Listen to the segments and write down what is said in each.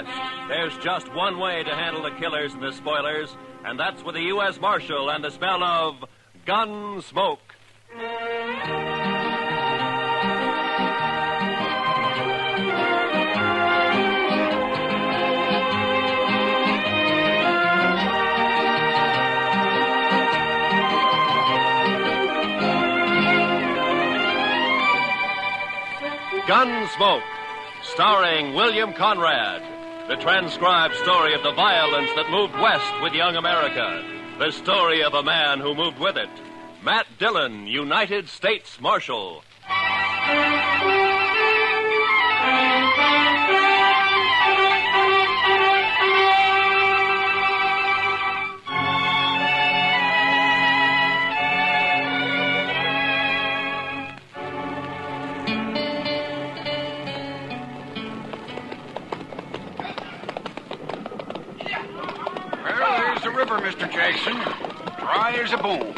West, there's just one way to handle the killers and the spoilers, and that's with a U.S. Marshal and the smell of Gunsmoke. Gunsmoke, starring William Conrad. The transcribed story of the violence that moved west with young America. The story of a man who moved with it. Matt Dillon, United States Marshal. River, Mr. Jackson. Dry as a bone.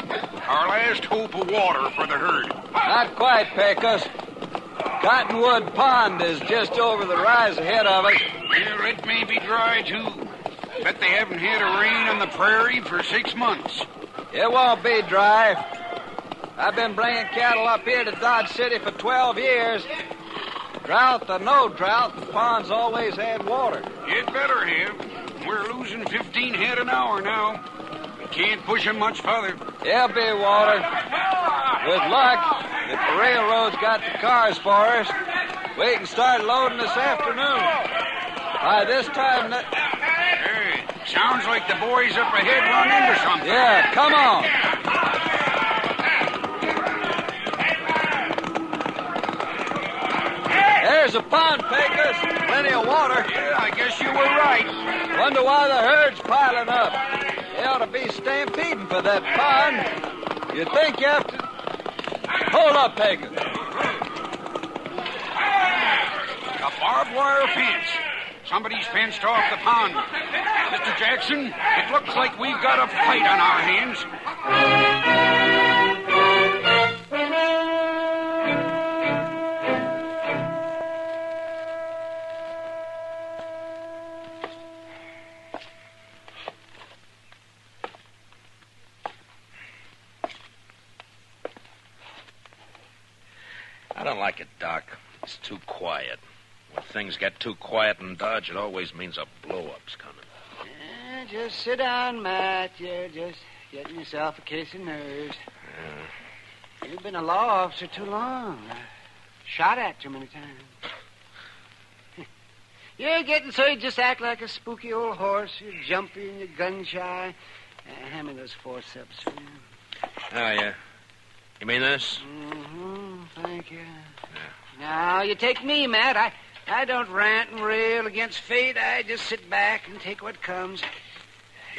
Our last hope of water for the herd. Not quite, Pecos. Cottonwood Pond is just over the rise ahead of us. Well, it may be dry, too. Bet they haven't had a rain on the prairie for 6 months. It won't be dry. I've been bringing cattle up here to Dodge City for 12 years. Drought or no drought, the pond's always had water. It better have. We're losing 15 head an hour now. We can't push them much further. There'll be water. With luck, if the railroad's got the cars for us, we can start loading this afternoon. By this time... Hey, sounds like the boys up ahead run into something. Yeah, come on. There's a pond, Pecos. Plenty of water. Yeah, I guess you were right. Wonder why the herd's piling up. They ought to be stampeding for that pond. You think you have to... Hold up, Pecos. A barbed wire fence. Somebody's fenced off the pond. Mr. Jackson, it looks like we've got a fight on our hands. I don't like it, Doc. It's too quiet. When things get too quiet in Dodge, it always means a blow-up's coming. Just sit down, Matt. You're just getting yourself a case of nerves. You've been a law officer too long. Shot at too many times. You're getting so you just act like a spooky old horse. You're jumpy and you're gun-shy. Hand me those forceps, will you? Oh, yeah. You mean this? Mm-hmm. Thank you. Yeah. Now, you take me, Matt. I don't rant and rail against fate. I just sit back and take what comes.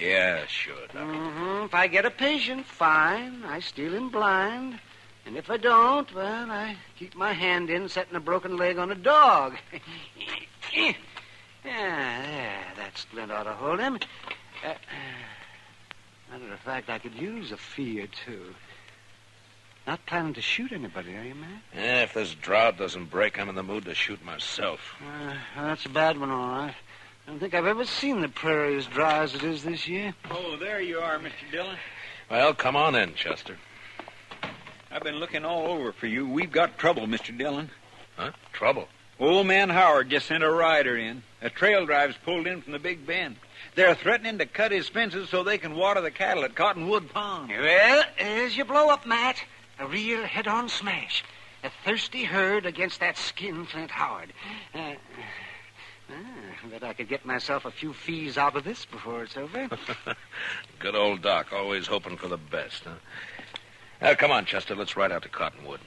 Yeah, sure, Doc. Mm-hmm. If I get a patient, fine. I steal him blind. And if I don't, well, I keep my hand in setting a broken leg on a dog. Yeah, there. That splint ought to hold him. Matter of fact, I could use a fee or two. Not planning to shoot anybody, are you, Matt? Yeah, if this drought doesn't break, I'm in the mood to shoot myself. That's a bad one, all right. I don't think I've ever seen the prairie as dry as it is this year. Oh, there you are, Mr. Dillon. Well, come on in, Chester. I've been looking all over for you. We've got trouble, Mr. Dillon. Huh? Trouble? Old man Howard just sent a rider in. A trail drive's pulled in from the Big Bend. They're threatening to cut his fences so they can water the cattle at Cottonwood Pond. Well, there's your blow-up, Matt. A real head-on smash. A thirsty herd against that skinflint Howard. Bet I could get myself a few fees out of this before it's over. Good old Doc, always hoping for the best, huh? Now, come on, Chester, let's ride out to Cottonwood.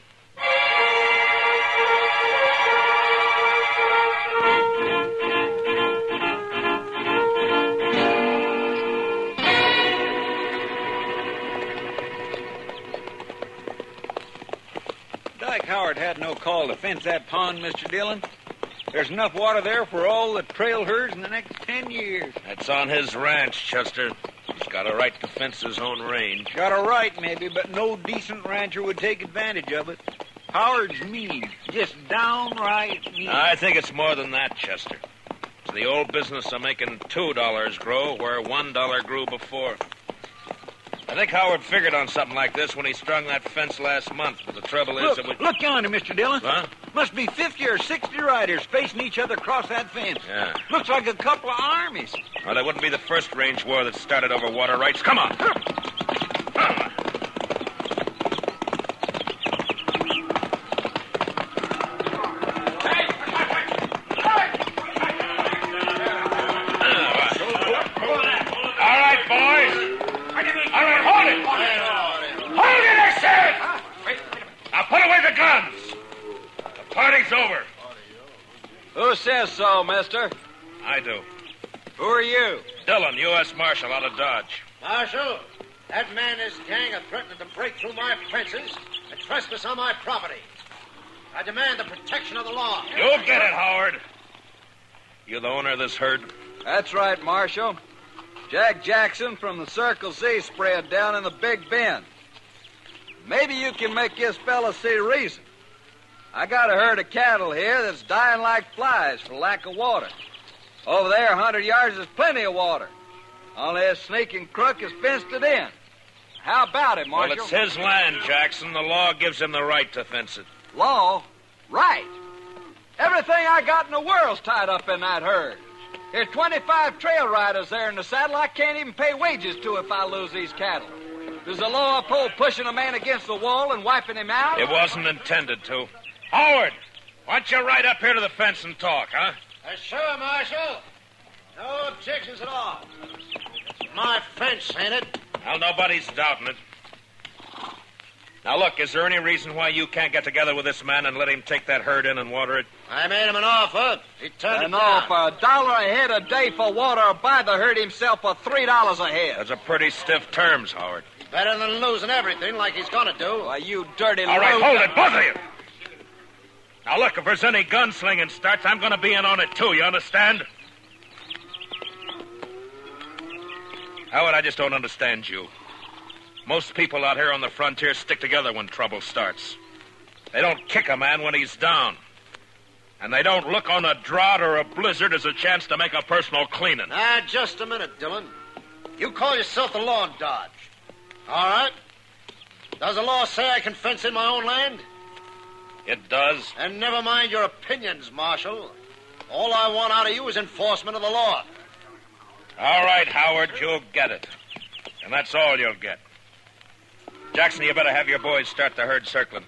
Dyke Howard had no call to fence that pond, Mr. Dillon. There's enough water there for all the trail herds in the next 10 years. That's on his ranch, Chester. He's got a right to fence his own range. Got a right, maybe, but no decent rancher would take advantage of it. Howard's mean. Just downright mean. I think it's more than that, Chester. It's the old business of making $2 grow where $1 grew before. I think Howard figured on something like this when he strung that fence last month, but the trouble is that we... Look yonder, Mr. Dillon. Huh? Must be 50 or 60 riders facing each other across that fence. Yeah. Looks like a couple of armies. Well, that wouldn't be the first range war that started over water rights. Come on. Over. Who says so, mister? I do. Who are you? Dillon, U.S. Marshal out of Dodge. Marshal, that man and his gang are threatening to break through my fences and trespass on my property. I demand the protection of the law. You'll get it, Howard. You the owner of this herd? That's right, Marshal. Jack Jackson from the Circle Z spread down in the Big Bend. Maybe you can make this fella see reason. I got a herd of cattle here that's dying like flies for lack of water. Over there, 100 yards, is plenty of water. Only this sneaking crook has fenced it in. How about it, Marshal? Well, it's his land, Jackson. The law gives him the right to fence it. Law? Right. Everything I got in the world's tied up in that herd. There's 25 trail riders there in the saddle I can't even pay wages to if I lose these cattle. Does the law uphold pushing a man against the wall and wiping him out? It wasn't intended to. Howard, why don't you ride up here to the fence and talk, huh? Sure, Marshal. No objections at all. My fence, ain't it? Well, nobody's doubting it. Now, look, is there any reason why you can't get together with this man and let him take that herd in and water it? I made him an offer. He turned it No, down. for $1 a head a day for water, or buy the herd himself for $3 a head. That's a pretty stiff terms, Howard. Better than losing everything like he's gonna do. Why, you dirty All right, low- hold it, both of you. Now, look, if there's any gunslinging starts, I'm going to be in on it, too, you understand? Howard, I just don't understand you. Most people out here on the frontier stick together when trouble starts. They don't kick a man when he's down. And they don't look on a drought or a blizzard as a chance to make a personal cleaning. Just a minute, Dillon. You call yourself the law in Dodge. All right. Does the law say I can fence in my own land? It does. And never mind your opinions, Marshal. All I want out of you is enforcement of the law. All right, Howard, you'll get it. And that's all you'll get. Jackson, you better have your boys start the herd circling.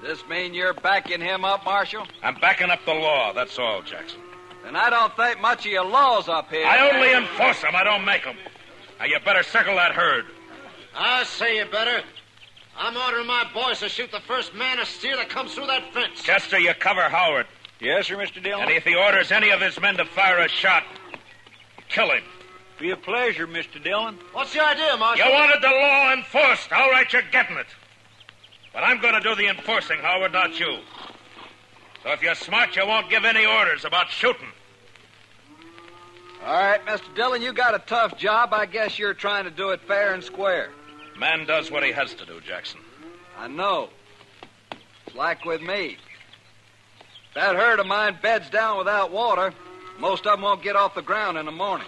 Does this mean you're backing him up, Marshal? I'm backing up the law, that's all, Jackson. Then I don't think much of your laws up here. I only enforce them, I don't make them. Now, you better circle that herd. I say you better. I'm ordering my boys to shoot the first man or steer that comes through that fence. Chester, you cover Howard. Yes, sir, Mr. Dillon. And if he orders any of his men to fire a shot, kill him. Be a pleasure, Mr. Dillon. What's the idea, Marshal? You wanted the law enforced. All right, you're getting it. But I'm going to do the enforcing, Howard, not you. So if you're smart, you won't give any orders about shooting. All right, Mr. Dillon, you got a tough job. I guess you're trying to do it fair and square. Man does what he has to do, Jackson. I know. It's like with me. If that herd of mine beds down without water, most of them won't get off the ground in the morning.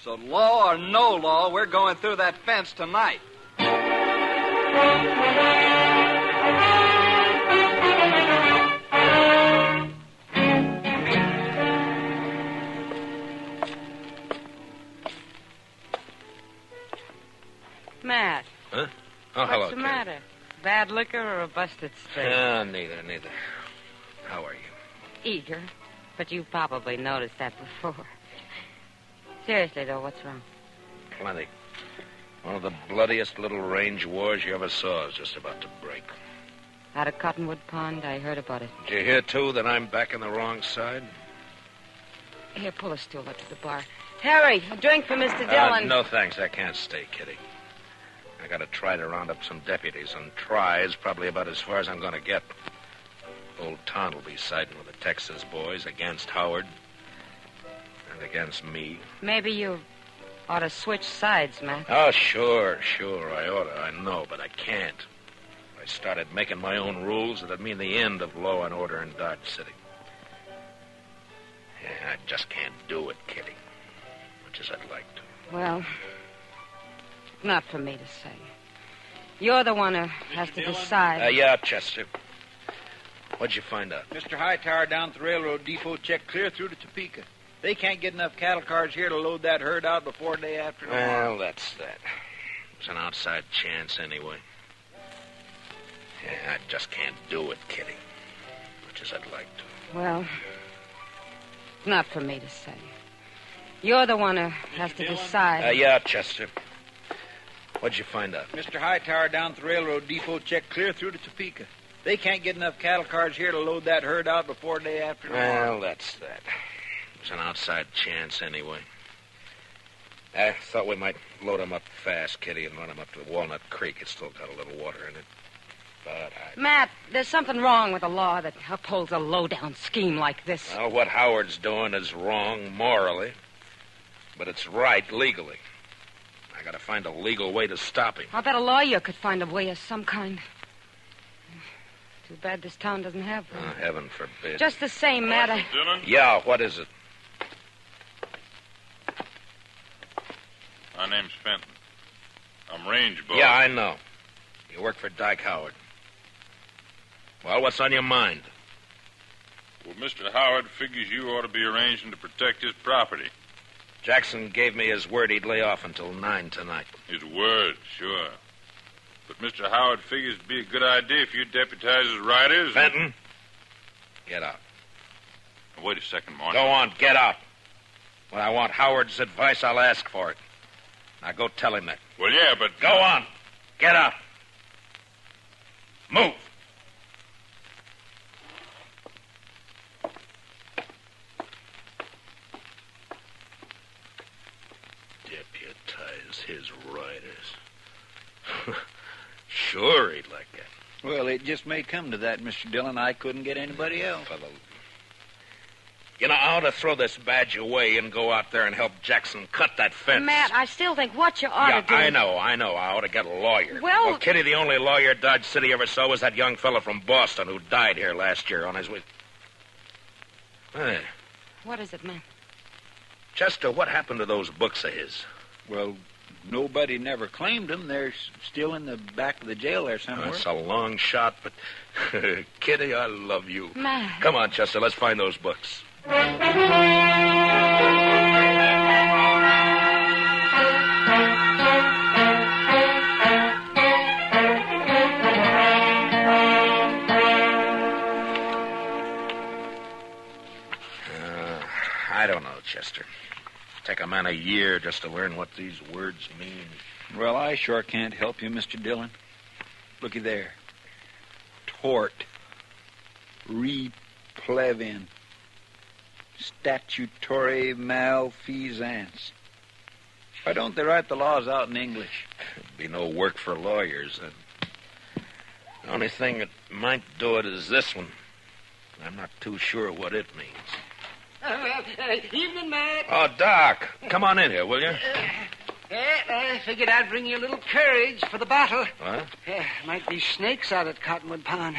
So law or no law, we're going through that fence tonight. Matt. Huh? Oh, hello, What's the Kate. matter? Bad liquor or a busted straight? Neither. How are you? Eager. But you probably noticed that before. Seriously, though, what's wrong? Plenty. One of the bloodiest little range wars you ever saw is just about to break. Out of Cottonwood Pond, I heard about it. Did you hear, too, that I'm back on the wrong side? Here, pull a stool up to the bar. Harry, a drink for Mr. Dillon. No, thanks. I can't stay, Kitty. I got to try to round up some deputies, and try is probably about as far as I'm going to get. Old Ton will be siding with the Texas boys against Howard and against me. Maybe you ought to switch sides, Matt. Oh, sure, I ought to. I know, but I can't. If I started making my own rules, it'd mean the end of law and order in Dodge City. Yeah, I just can't do it, Kitty. Much as I'd like to. Well, not for me to say. You're the one who has to decide. Yeah, Chester. What'd you find out? Mr. Hightower down at the railroad depot checked clear through to Topeka. They can't get enough cattle cars here to load that herd out before day after tomorrow. Well, that's that. It's an outside chance anyway. Yeah, I just can't do it, Kitty. Much as I'd like to. Well, not for me to say. You're the one who has to decide. Yeah, Chester. What'd you find out? Mr. Hightower down at the railroad depot checked clear through to Topeka. They can't get enough cattle cars here to load that herd out before day after tomorrow. Well, that's that. It's an outside chance anyway. I thought we might load 'em up fast, Kitty, and run 'em up to Walnut Creek. It's still got a little water in it. But Matt, there's something wrong with the law that upholds a low-down scheme like this. Well, what Howard's doing is wrong morally, but it's right legally. I gotta find a legal way to stop him. I bet a lawyer could find a way of some kind. Too bad this town doesn't have one. Oh, heaven forbid. Just the same, Matt, Dillon? Yeah, what is it? My name's Fenton. I'm range boss. Yeah, I know. You work for Dyke Howard. Well, what's on your mind? Well, Mr. Howard figures you ought to be arranging to protect his property. Jackson gave me his word he'd lay off until 9 tonight. His word, sure. But Mr. Howard figures it'd be a good idea if you deputize his riders. Fenton, get out. Wait a second, Martin. Go on, get out. When I want Howard's advice, I'll ask for it. Now go tell him that. Well, yeah, but... Go on. Get out. Move. Deputize his riders. Sure, he'd like that. Well, it just may come to that, Mr. Dillon. I couldn't get anybody else. You know, I ought to throw this badge away and go out there and help Jackson cut that fence. Matt, I still think what you ought to do... I know. I ought to get a lawyer. Well, Kitty, the only lawyer Dodge City ever saw was that young fellow from Boston who died here last year on his way... Hey, what is it, Matt? Chester, what happened to those books of his? Well, nobody never claimed them. They're still in the back of the jail there somewhere. That's a long shot, but... Kitty, I love you. Matt. Come on, Chester, let's find those books. I don't know, Chester. Take a man a year just to learn what these words mean. Well, I sure can't help you, Mr. Dillon. Looky there. Tort. Replevin. Statutory malfeasance. Why don't they write the laws out in English? There'd be no work for lawyers. The only thing that might do it is this one. I'm not too sure what it means. Evening, Matt. Oh, Doc, come on in here, will you? I figured I'd bring you a little courage for the battle. What? Might be snakes out at Cottonwood Pond.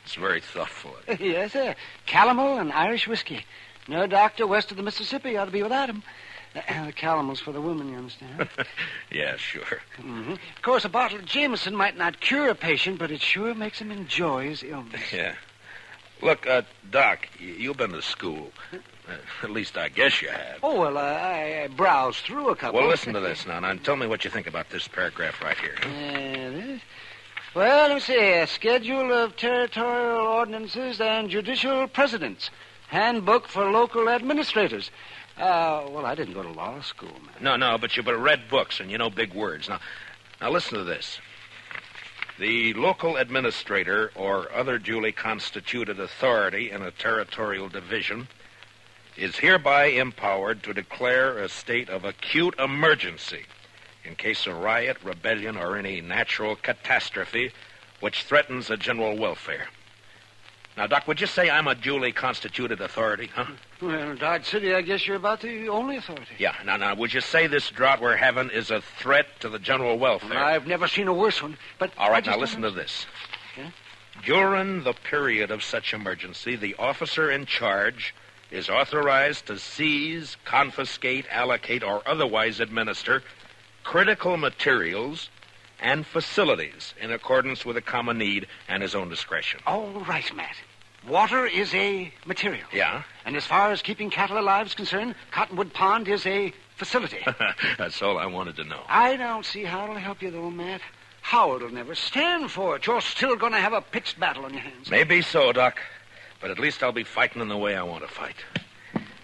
It's very thoughtful. Yes, sir. Calomel and Irish whiskey. No doctor west of the Mississippi ought to be without him. The calomel's for the women, you understand? Yeah, sure. Mm-hmm. Of course, a bottle of Jameson might not cure a patient, but it sure makes him enjoy his illness. Yeah. Look, Doc, you've been to school. At least I guess you have. Oh, well, I browsed through a couple. Well, listen to this now, and tell me what you think about this paragraph right here. This? Well, let me see. A schedule of territorial ordinances and judicial precedents. Handbook for local administrators. Well, I didn't go to law school, man. No, but you've read books, and you know big words. Now listen to this. The local administrator or other duly constituted authority in a territorial division is hereby empowered to declare a state of acute emergency in case of riot, rebellion, or any natural catastrophe which threatens the general welfare. Now, Doc, would you say I'm a duly constituted authority, huh? Well, Dodge City, I guess you're about the only authority. Yeah. Now, would you say this drought we're having is a threat to the general welfare? Well, I've never seen a worse one, but... All right, now listen to this. Yeah? During the period of such emergency, the officer in charge is authorized to seize, confiscate, allocate, or otherwise administer critical materials and facilities in accordance with a common need and his own discretion. All right, Matt. Water is a material. Yeah? And as far as keeping cattle alive is concerned, Cottonwood Pond is a facility. That's all I wanted to know. I don't see how it'll help you, though, Matt. Howard will never stand for it. You're still going to have a pitched battle on your hands. Maybe so, Doc. But at least I'll be fighting in the way I want to fight.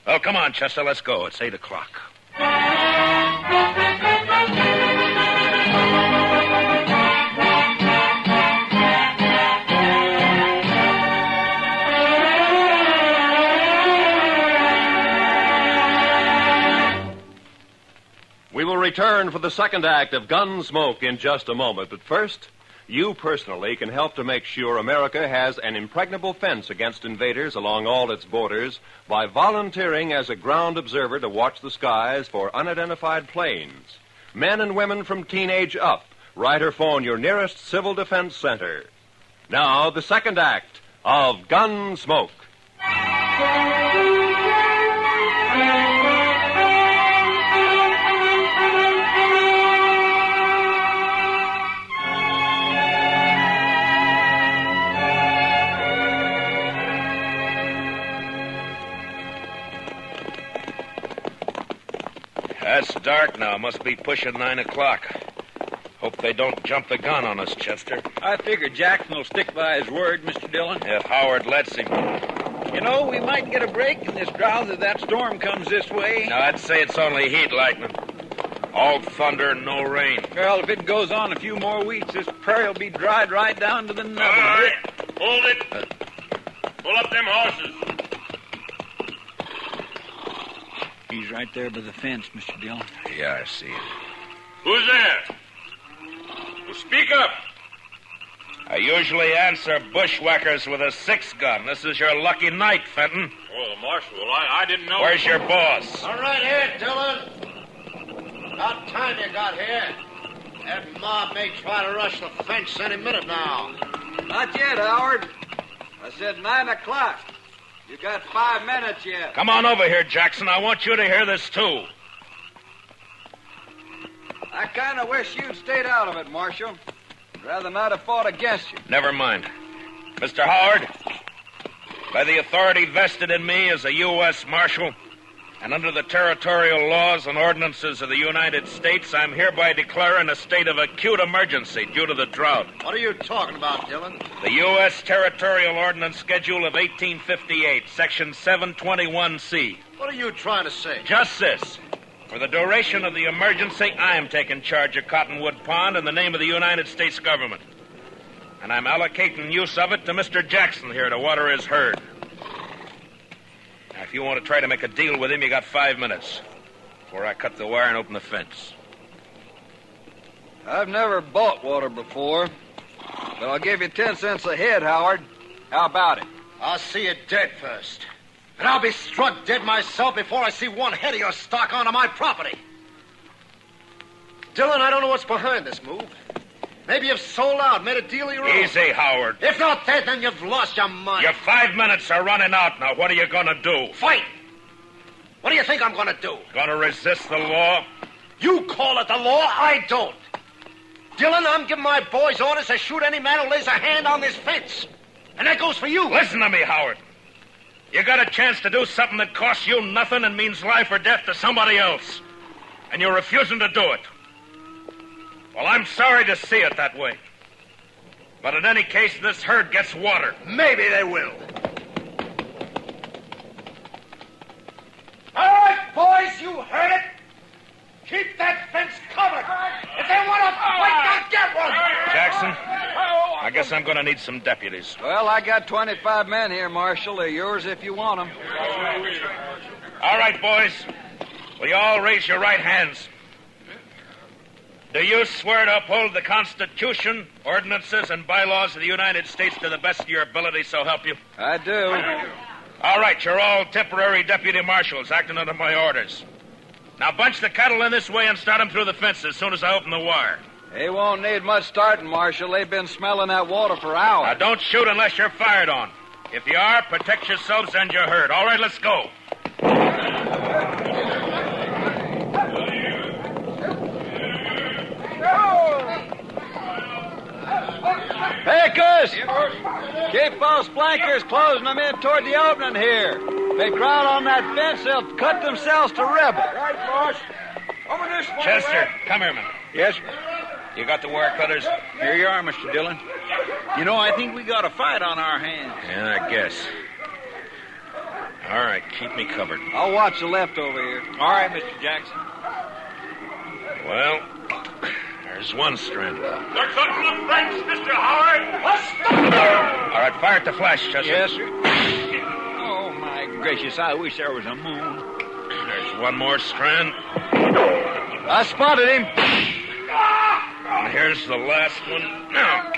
Well, come on, Chester, let's go. It's 8 o'clock. We will return for the second act of Gunsmoke in just a moment. But first, you personally can help to make sure America has an impregnable fence against invaders along all its borders by volunteering as a ground observer to watch the skies for unidentified planes. Men and women from teenage up, write or phone your nearest Civil Defense Center. Now, the second act of Gunsmoke. It's dark now. Must be pushing 9 o'clock. Hope they don't jump the gun on us, Chester. I figure Jackson will stick by his word, Mr. Dillon. If Howard lets him. You know, we might get a break in this drought if that storm comes this way. No, I'd say it's only heat lightning. All thunder, no rain. Well, if it goes on a few more weeks, this prairie will be dried right down to the nub. All right, hold it. Pull up them horses. He's right there by the fence, Mr. Dillon. Yeah, I see it. Who's there? Well, speak up. I usually answer bushwhackers with a 6-gun. This is your lucky night, Fenton. Oh, Marshal, I didn't know. Where's your boss? All right here, Dillon. About time you got here. That mob may try to rush the fence any minute now. Not yet, Howard. I said 9 o'clock. You got 5 minutes yet. Come on over here, Jackson. I want you to hear this, too. I kind of wish you'd stayed out of it, Marshal. I'd rather not have fought against you. Never mind. Mr. Howard, by the authority vested in me as a U.S. Marshal, and under the territorial laws and ordinances of the United States, I'm hereby declaring a state of acute emergency due to the drought. What are you talking about, Dillon? The U.S. Territorial Ordinance Schedule of 1858, Section 721C. What are you trying to say? Just this. For the duration of the emergency, I am taking charge of Cottonwood Pond in the name of the United States government. And I'm allocating use of it to Mr. Jackson here to water his herd. Now, if you want to try to make a deal with him, you got 5 minutes before I cut the wire and open the fence. I've never bought water before, but I'll give you 10 cents a head, Howard. How about it? I'll see you dead first. And I'll be struck dead myself before I see one head of your stock onto my property. Dillon, I don't know what's behind this move. Maybe you've sold out, made a deal of your own. Easy, Howard. If not that, then you've lost your mind. Your 5 minutes are running out now. What are you going to do? Fight! What do you think I'm going to do? Going to resist the law? You call it the law, I don't. Dillon, I'm giving my boys orders to shoot any man who lays a hand on this fence. And that goes for you. Listen to me, Howard. You got a chance to do something that costs you nothing and means life or death to somebody else. And you're refusing to do it. Well, I'm sorry to see it that way. But in any case, this herd gets water. Maybe they will. All right, boys, you heard it. Keep that fence covered. If they want to fight, they'll get one. Jackson, I guess I'm going to need some deputies. Well, I got 25 men here, Marshal. They're yours if you want them. All right, boys. Will you all raise your right hands? Do you swear to uphold the Constitution, ordinances, and bylaws of the United States to the best of your ability, so help you? I do. All right, you're all temporary deputy marshals acting under my orders. Now bunch the cattle in this way and start them through the fence as soon as I open the wire. They won't need much starting, Marshal. They've been smelling that water for hours. Now don't shoot unless you're fired on. If you are, protect yourselves and your herd. All right, let's go. Hey, Gus! Keep those flankers closing them in toward the opening here. If they crowd on that fence, they'll cut themselves to ribbon. Right, boss. Over this way. Chester, come here, man. Yes, sir. You got the wire cutters? Here you are, Mr. Dillon. You know, I think we got a fight on our hands. Yeah, I guess. All right, keep me covered. I'll watch the left over here. All right, Mr. Jackson. Well, there's one strand. They're cutting the French, Mr. Howard. Let's stop. All right, fire at the flash, Chester. Yes, sir. Oh, my gracious, I wish there was a moon. There's one more strand. I spotted him. And here's the last one. Now.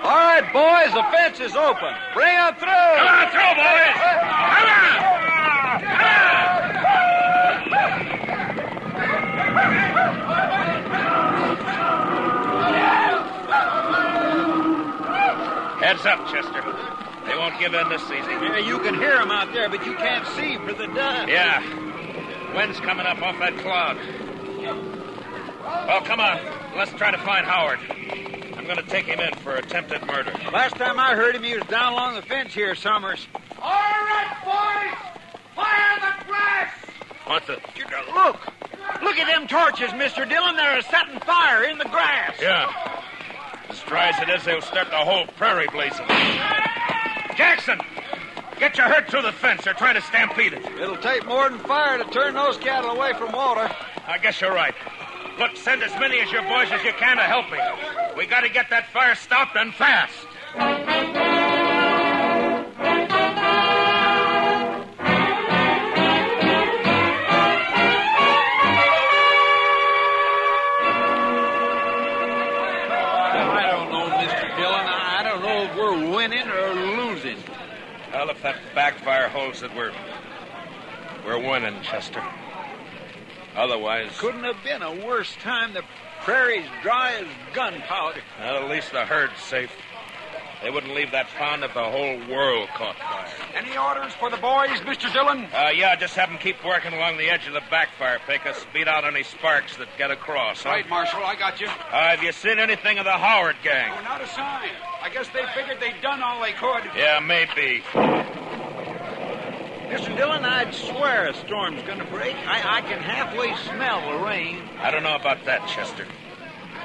All right, boys, the fence is open. Bring them through. Come on, through, boys. Come on. Heads up, Chester. They won't give in this season. Yeah, you can hear them out there, but you can't see for the dust. Yeah. Wind's coming up off that cloud. Well, come on. Let's try to find Howard. I'm going to take him in for attempted murder. Last time I heard him, he was down along the fence here, Summers. All right, boys. Fire the grass. What the? Look! Look at them torches, Mr. Dillon. They're setting fire in the grass. Yeah. As dry as it is, they'll start the whole prairie blazing. Jackson! Get your herd through the fence. They're trying to stampede it. It'll take more than fire to turn those cattle away from water. I guess you're right. Look, send as many of your boys as you can to help me. We got to get that fire stopped and fast. I don't know, Mr. Dillon. I don't know if we're winning or losing. Well, if that backfire holds it, we're winning, Chester. Otherwise... Couldn't have been a worse time. The prairie's dry as gunpowder. Well, at least the herd's safe. They wouldn't leave that pond if the whole world caught fire. Any orders for the boys, Mr. Dillon? Yeah, just have them keep working along the edge of the backfire, Pecos. Beat out any sparks that get across. Huh? Right, Marshal, I got you. Have you seen anything of the Howard gang? Oh, not a sign. I guess they figured they'd done all they could. Yeah, maybe. Mr. Dillon, I'd swear a storm's going to break. I can halfway smell the rain. I don't know about that, Chester.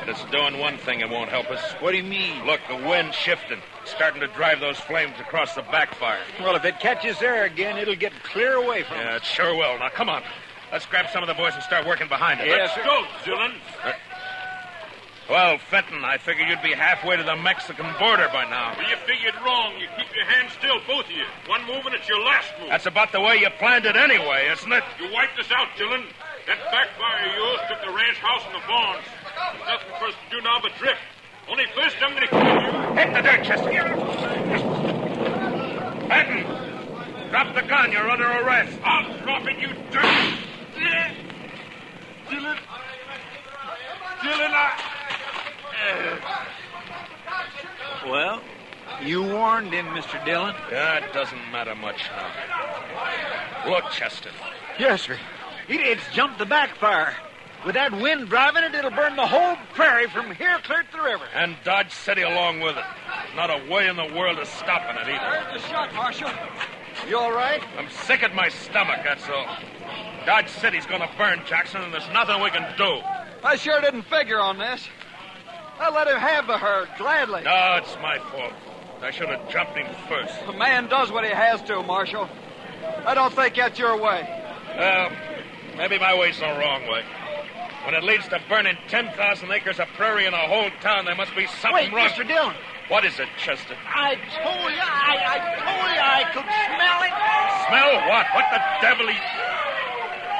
But it's doing one thing that won't help us. What do you mean? Look, the wind's shifting. Starting to drive those flames across the backfire. Well, if it catches there again, it'll get clear away from Yeah, us. it sure will. Now, come on. Let's grab some of the boys and start working behind it. Yes, Let's go, Dillon. Well, Fenton, I figured you'd be halfway to the Mexican border by now. Well, you figured wrong. You keep your hands still, both of you. One move and it's your last move. That's about the way you planned it anyway, isn't it? You wiped us out, Dillon. That backfire of yours took the ranch house and the barns. There's nothing for us to do now but drift. Only first I'm going to kill you. Hit the dirt, Chester. Fenton, drop the gun. You're under arrest. I'll drop it, you dirt. Dillon. Dillon, Well, you warned him, Mr. Dillon. Yeah, it doesn't matter much now. Look, Chester. Yes, sir. It's jumped the backfire. With that wind driving it, it'll burn the whole prairie from here clear to the river. And Dodge City along with it. Not a way in the world of stopping it either. Where's the shot, Marshal? You all right? I'm sick at my stomach, that's all. Dodge City's gonna burn, Jackson, and there's nothing we can do. I sure didn't figure on this. I let him have the herd, gladly. No, it's my fault. I should have jumped him first. A man does what he has to, Marshal. I don't think that's your way. Well, maybe my way's the wrong way. When it leads to burning 10,000 acres of prairie in a whole town, there must be something Wait, wrong. Mr. Dillon. What is it, Chester? I told you I could smell it. Smell what? What the devil?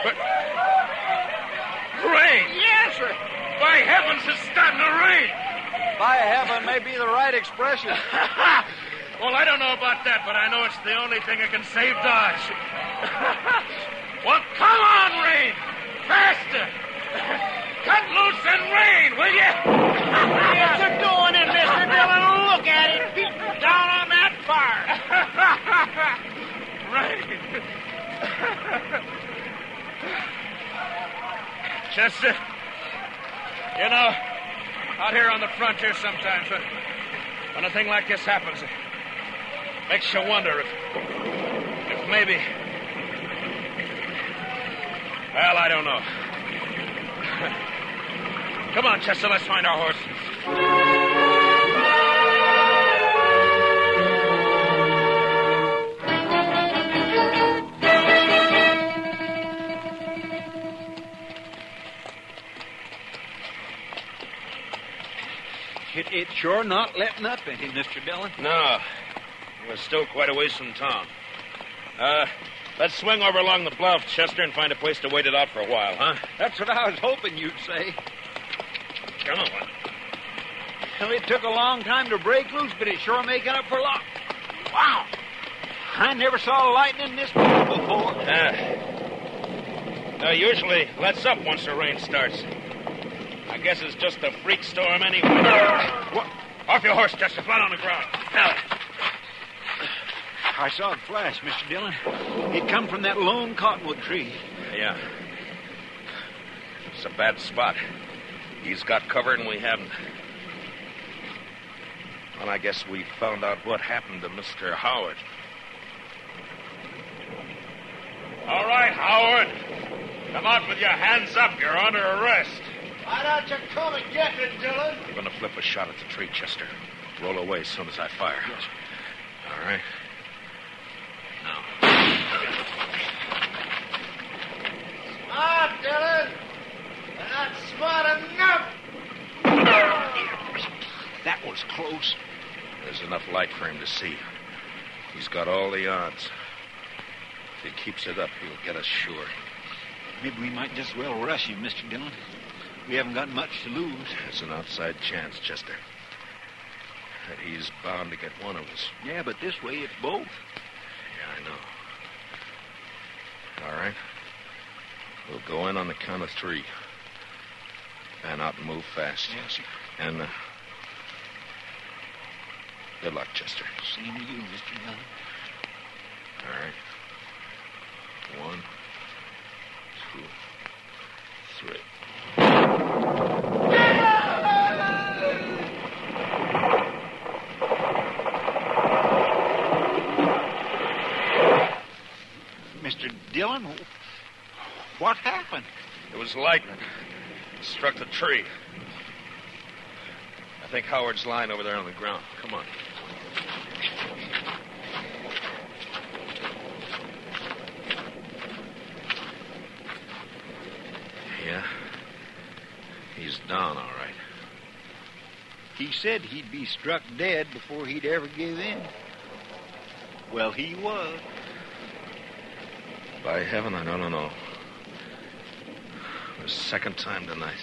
But... Rain! Yes, sir. By heavens, it's starting to rain! By heaven may be the right expression. Well, I don't know about that, but I know it's the only thing that can save Dodge. Well, come on, rain! Faster! Cut loose and rain, will you? What you doing in, Mr. Dillon? Look at it. Beating down on that fire. Chester, you know, out here on the frontier sometimes, when a thing like this happens, it makes you wonder if maybe... Well, I don't know. Come on, Chester, let's find our horses. It's sure not letting up any, Mr. Dillon. No. We're still quite a ways from town. Let's swing over along the bluff, Chester, and find a place to wait it out for a while, huh? That's what I was hoping you'd say. Come on. Well, it took a long time to break loose, but it's sure making up for luck. Wow! I never saw lightning this big before. No, usually lets up once the rain starts. I guess it's just a freak storm anyway. What? Off your horse, Chester. Flat on the ground. Now. I saw it flash, Mr. Dillon. It come from that lone cottonwood tree. Yeah. It's a bad spot. He's got cover and we haven't. Well, I guess we found out what happened to Mr. Howard. All right, Howard. Come out with your hands up. You're under arrest. Why don't you come and get it, Dillon? We're going to flip a shot at the tree, Chester. Roll away as soon as I fire. Yes. All right. Now. Smart, Dillon. You're not smart enough. That was close. There's enough light for him to see. He's got all the odds. If he keeps it up, he'll get us sure. Maybe we might just well rush him, Mr. Dillon. We haven't got much to lose. There's an outside chance, Chester. That he's bound to get one of us. Yeah, but this way it's both. Yeah, I know. All right. We'll go in on the count of 3. Pan out and move fast. Yes, sir. And, good luck, Chester. Same to you, Mr. Dillon. All right. 1, 2, 3. Mr. Dillon, what happened? It was lightning. It struck the tree. I think Howard's lying over there on the ground. Come on. Yeah. He's down, all right. He said he'd be struck dead before he'd ever give in. Well, he was. By heaven, I don't know. The second time tonight.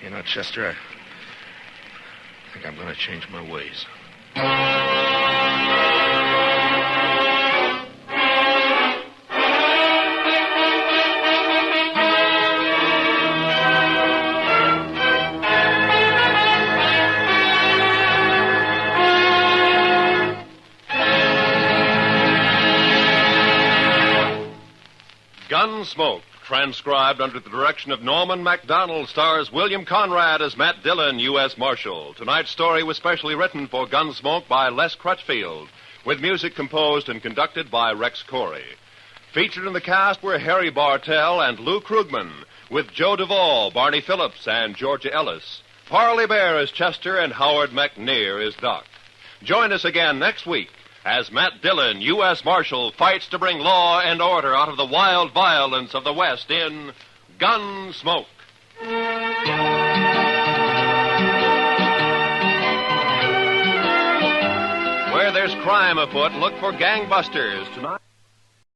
You know, Chester, I think I'm going to change my ways. Gunsmoke, transcribed under the direction of Norman MacDonald, stars William Conrad as Matt Dillon, U.S. Marshal. Tonight's story was specially written for Gunsmoke by Les Crutchfield, with music composed and conducted by Rex Corey. Featured in the cast were Harry Bartell and Lou Krugman, with Joe Duvall, Barney Phillips, and Georgia Ellis. Parley Bear is Chester, and Howard McNear is Doc. Join us again next week as Matt Dillon, U.S. Marshal, fights to bring law and order out of the wild violence of the West in Gunsmoke. Where there's crime afoot, look for gangbusters tonight.